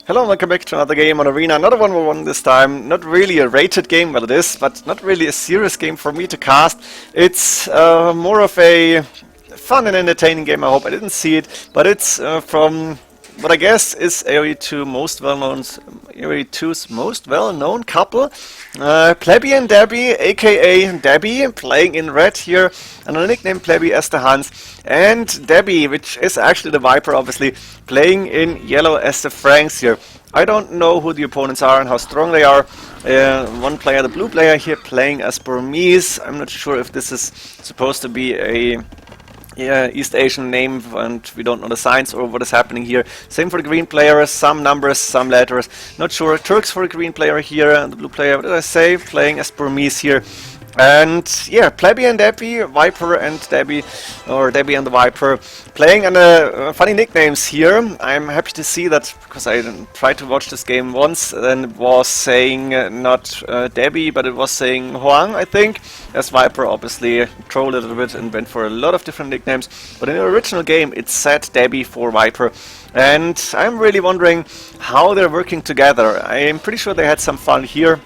Hello and welcome back to another game on Arena, another 1v1 this time. Not really a rated game, well it is, but not really a serious game for me to cast. It's more of a fun and entertaining game, I hope I didn't see it, but it's from what I guess is AoE2's most well-known couple. Plebby and Debbie, aka Debbie, playing in red here, and a nickname Plebby as the Hans, and Debbie, which is actually the Viper obviously, playing in yellow as the Franks here. I don't know who the opponents are and how strong they are. One player, the blue player here, playing as Burmese. I'm not sure if this is supposed to be a East Asian name and we don't know the signs or what is happening here. Same for the green player, some numbers, some letters. Not sure. Turks for the green player here, and the blue player, what did I say? Playing as Burmese here. And yeah, Plebby and Debbie, Viper and Debbie, or Debbie and the Viper, playing under funny nicknames here. I'm happy to see that, because I tried to watch this game once, and it was saying not Debbie, but it was saying Huang, I think. As Viper obviously trolled a little bit and went for a lot of different nicknames, but in the original game it said Debbie for Viper. And I'm really wondering how they're working together. I'm pretty sure they had some fun here.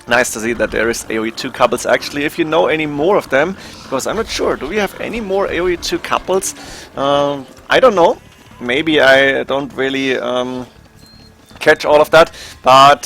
Nice to see that there is AoE2 couples actually, if you know any more of them, because I'm not sure. Do we have any more AoE2 couples? I don't know. Maybe I don't really catch all of that, but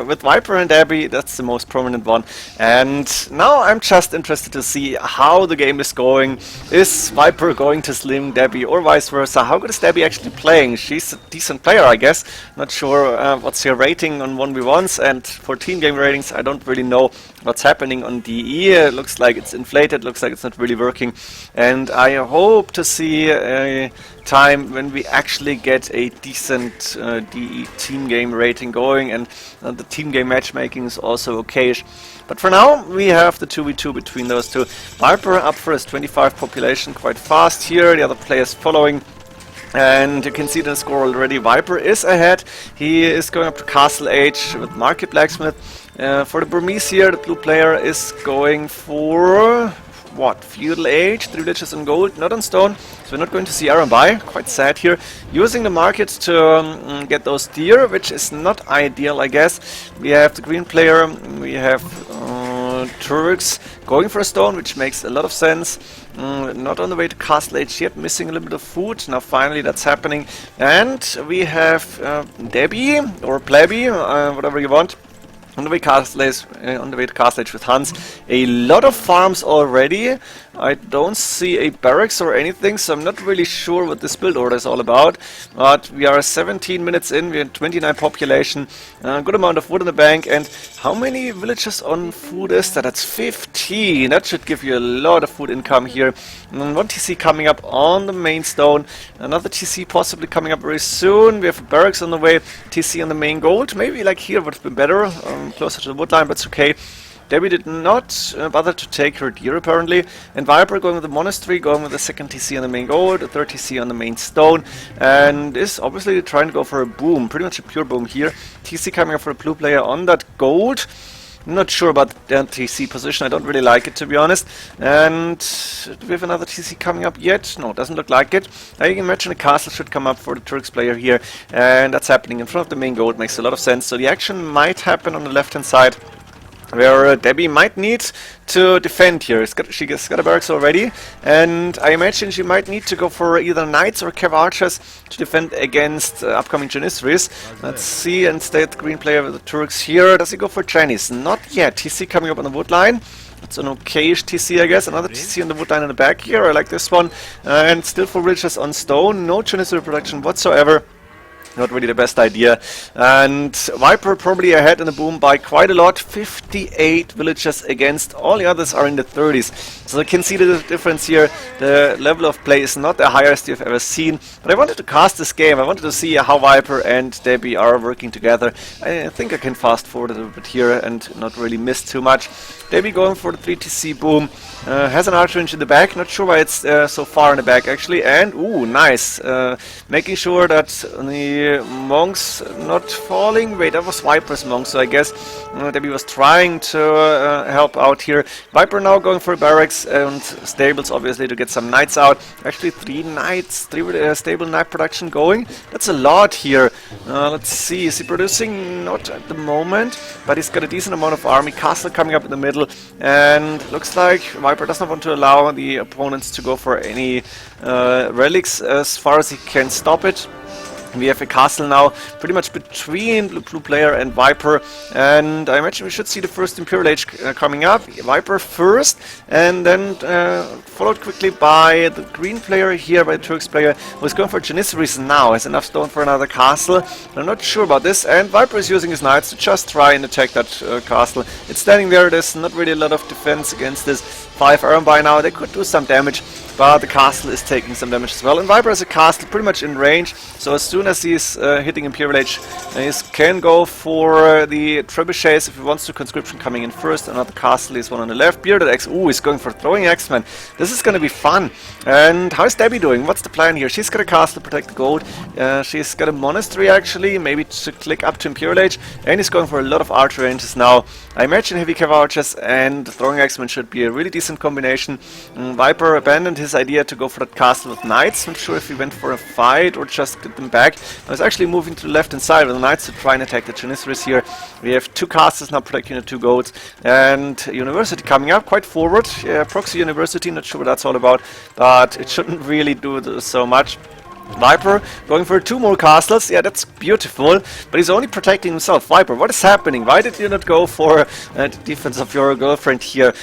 with Viper and Debbie, that's the most prominent one. And now I'm just interested to see how the game is going. Is Viper going to slim Debbie or vice versa? How good is Debbie actually playing? She's a decent player, I guess. Not sure what's her rating on 1v1s, and for team game ratings I don't really know what's happening on DE. It looks like it's inflated, looks like it's not really working, and I hope to see a time when we actually get a decent DE team game rating going, and the team game matchmaking is also okayish. But for now we have the 2v2 between those two. Viper up first, 25 population, quite fast here, the other players following. And you can see the score already. Viper is ahead. He is going up to Castle Age with Market Blacksmith. For the Burmese here, the blue player is going for what? Feudal Age, 3 villages in gold, not on stone, so we're not going to see iron buy. Quite sad here. Using the market to get those deer, which is not ideal, I guess. We have the green player, we have Turks going for a stone, which makes a lot of sense. Not on the way to Castle Age yet, missing a little bit of food. Now finally that's happening. And we have Debbie, or Plebby, whatever you want, on the way to Castle Age with Hans. A lot of farms already. I don't see a barracks or anything, so I'm not really sure what this build order is all about. But we are 17 minutes in, we have 29 population, a good amount of wood in the bank, and how many villages on food is that? That's 15. That should give you a lot of food income here. And one TC coming up on the main stone, another TC possibly coming up very soon. We have a barracks on the way, TC on the main gold. Maybe like here would have been better, closer to the wood line, but it's okay. Debbie did not bother to take her deer apparently, and Viper going with the monastery, going with the second TC on the main gold, the third TC on the main stone, and is obviously trying to go for a boom, pretty much a pure boom here. TC coming up for a blue player on that gold. Not sure about the TC position, I don't really like it to be honest. And do we have another TC coming up yet? No, doesn't look like it. I can imagine a castle should come up for the Turks player here, and that's happening in front of the main gold, makes a lot of sense. So the action might happen on the left hand side, where Debbie might need to defend here. She's got a barracks already, and I imagine she might need to go for either knights or cav archers to defend against upcoming Janissaries. Let's see, and stay at the green player with the Turks here. Does he go for Chinese? Not yet. TC coming up on the wood line. That's an okayish TC, I guess. Another TC on the wood line in the back here. I like this one. And still 4 villages on stone. No Janissary production whatsoever. Not really the best idea. And Viper probably ahead in the boom by quite a lot. 58 villages against all the others are in the 30s. So you can see the difference here. The level of play is not the highest you've ever seen. But I wanted to cast this game. I wanted to see how Viper and Debbie are working together. I think I can fast forward a little bit here and not really miss too much. Debbie going for the 3TC boom. Has an archer range in the back. Not sure why it's so far in the back actually. And ooh, nice. Making sure that the the monks not falling. Wait, that was Viper's monk, so I guess Debbie was trying to help out here. Viper now going for barracks and stables, obviously, to get some knights out. Actually, 3 knights, 3 stable knight production going. That's a lot here. Let's see, is he producing? Not at the moment, but he's got a decent amount of army. Castle coming up in the middle, and looks like Viper does not want to allow the opponents to go for any relics as far as he can stop it. We have a castle now pretty much between blue player and Viper, and I imagine we should see the first Imperial Age coming up. Viper first, and then followed quickly by the green player here, by the Turks player, who is going for Janissaries now. Has enough stone for another castle. I'm not sure about this, and Viper is using his knights to just try and attack that castle. It's standing there, there's not really a lot of defense against this 5 iron by now. They could do some damage, but the castle is taking some damage as well. And Viper has a castle pretty much in range, so as soon as he's hitting Imperial Age, he can go for the trebuchets if he wants to. Conscription coming in first. Another castle is one on the left. Bearded X, ooh, he's going for throwing X-Men. This is going to be fun. And how's Debbie doing? What's the plan here? She's got a castle to protect the gold. She's got a monastery actually, maybe to click up to Imperial Age. And he's going for a lot of archer ranges now. I imagine heavy cav archers and throwing X-Men should be a really decent combination. Viper abandoned his idea to go for that castle with knights. Not sure if he went for a fight or just get them back. I was actually moving to the left hand side with the knights to try and attack the Janissaries here. We have 2 castles now protecting the 2 goats, and University coming up quite forward. Yeah, Proxy University, not sure what that's all about, but it shouldn't really do so much. Viper going for 2 more castles. Yeah, that's beautiful, but he's only protecting himself. Viper, what is happening? Why did you not go for the defense of your girlfriend here?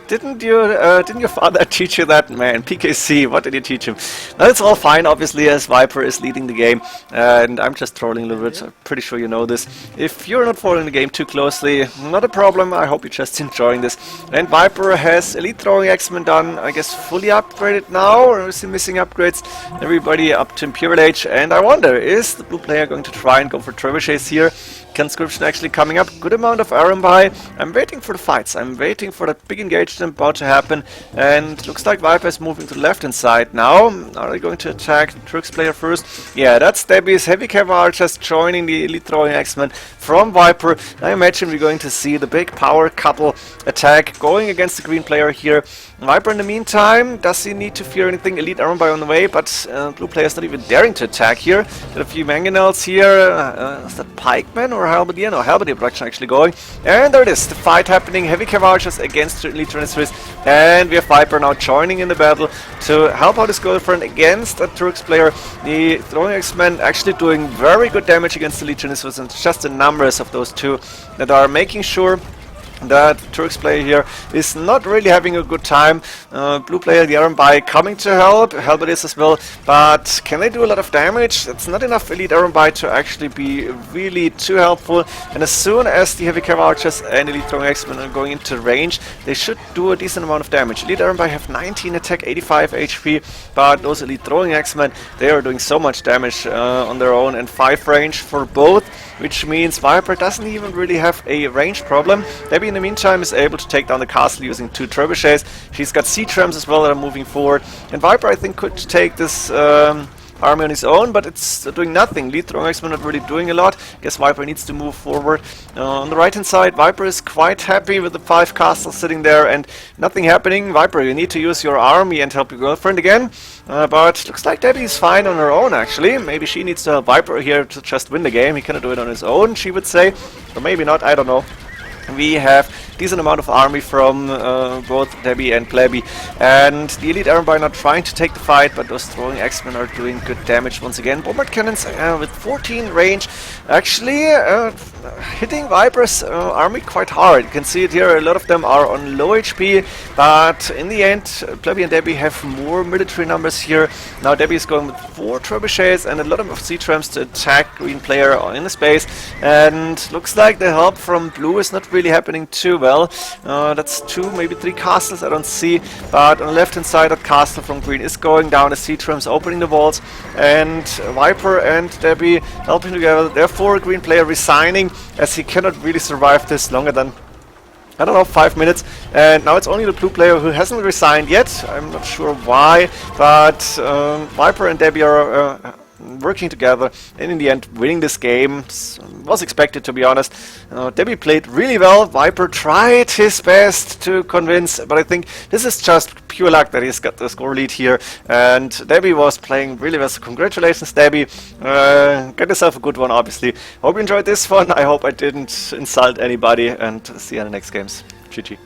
Didn't your father teach you that, man? PKC, what did you teach him? Now, it's all fine, obviously, as Viper is leading the game, and I'm just trolling a little bit. I'm pretty sure you know this. If you're not following the game too closely, not a problem. I hope you're just enjoying this. And Viper has Elite Throwing X-Men done, I guess, fully upgraded now, or is he missing upgrades? Everybody up to Imperial Age, and I wonder, is the blue player going to try and go for trebuchets here? Conscription actually coming up, good amount of iron buy. I'm waiting for the fights, I'm waiting for that big engagement about to happen, and looks like Viper is moving to the left hand side now. Are they going to attack the Turks player first? Yeah, that's Debbie's heavy cav archers joining the elite throwing X-Men from Viper. I imagine we're going to see the big power couple attack going against the green player here. Viper in the meantime, does he need to fear anything? Elite iron buy on the way, but blue player's not even daring to attack here. Got a few mangonels here. Is that pikemen or halberdier? No, halberdier production actually going. And there it is, the fight happening. Heavy cav archers against elite Janissaries, and we have Viper now joining in the battle to help out his girlfriend against a Turks player. The throwing X-Men actually doing very good damage against the elite Janissaries, and just the numbers of those 2 that are making sure that Turks player here is not really having a good time. Blue player, the Iron Buy coming to help, Halberdiers as well, but can they do a lot of damage? It's not enough Elite Iron Buy to actually be really too helpful, and as soon as the Heavy Cav Archers and Elite Throwing X-Men are going into range, they should do a decent amount of damage. Elite Iron Buy have 19 attack, 85 HP, but those Elite Throwing X-Men, they are doing so much damage on their own, and 5 range for both, which means Viper doesn't even really have a range problem. Debbie in the meantime is able to take down the castle using 2 trebuchets. She's got sea trams as well that are moving forward, and Viper I think could take this army on his own, but it's doing nothing. Lead throwing X-Men not really doing a lot. Guess Viper needs to move forward. On the right hand side, Viper is quite happy with the 5 castles sitting there and nothing happening. Viper, you need to use your army and help your girlfriend again. But looks like Debbie's fine on her own actually. Maybe she needs to help Viper here to just win the game. He cannot do it on his own, she would say. Or maybe not, I don't know. We have decent amount of army from both Debbie and Plebby, and the Elite Iron Buy not trying to take the fight, but those throwing X-Men are doing good damage once again. Bombard cannons with 14 range actually hitting Viper's army quite hard. You can see it here, a lot of them are on low HP, but in the end Plebby and Debbie have more military numbers here. Now Debbie is going with 4 trebuchets and a lot of sea trams to attack green player in the space, and looks like the help from blue is not really happening too well. That's 2, maybe 3 castles I don't see, but on the left hand side that castle from green is going down, the sea trams opening the walls, and Viper and Debbie helping together. Therefore green player resigning, as he cannot really survive this longer than, I don't know, 5 minutes, and now it's only the blue player who hasn't resigned yet. I'm not sure why, but Viper and Debbie are working together, and in the end winning this game. Was expected, to be honest. Debbie played really well. Viper tried his best to convince, but I think this is just pure luck that he's got the score lead here, and Debbie was playing really well, so congratulations Debbie. Get yourself a good one, obviously. Hope you enjoyed this one. I hope I didn't insult anybody, and see you in the next games. GG.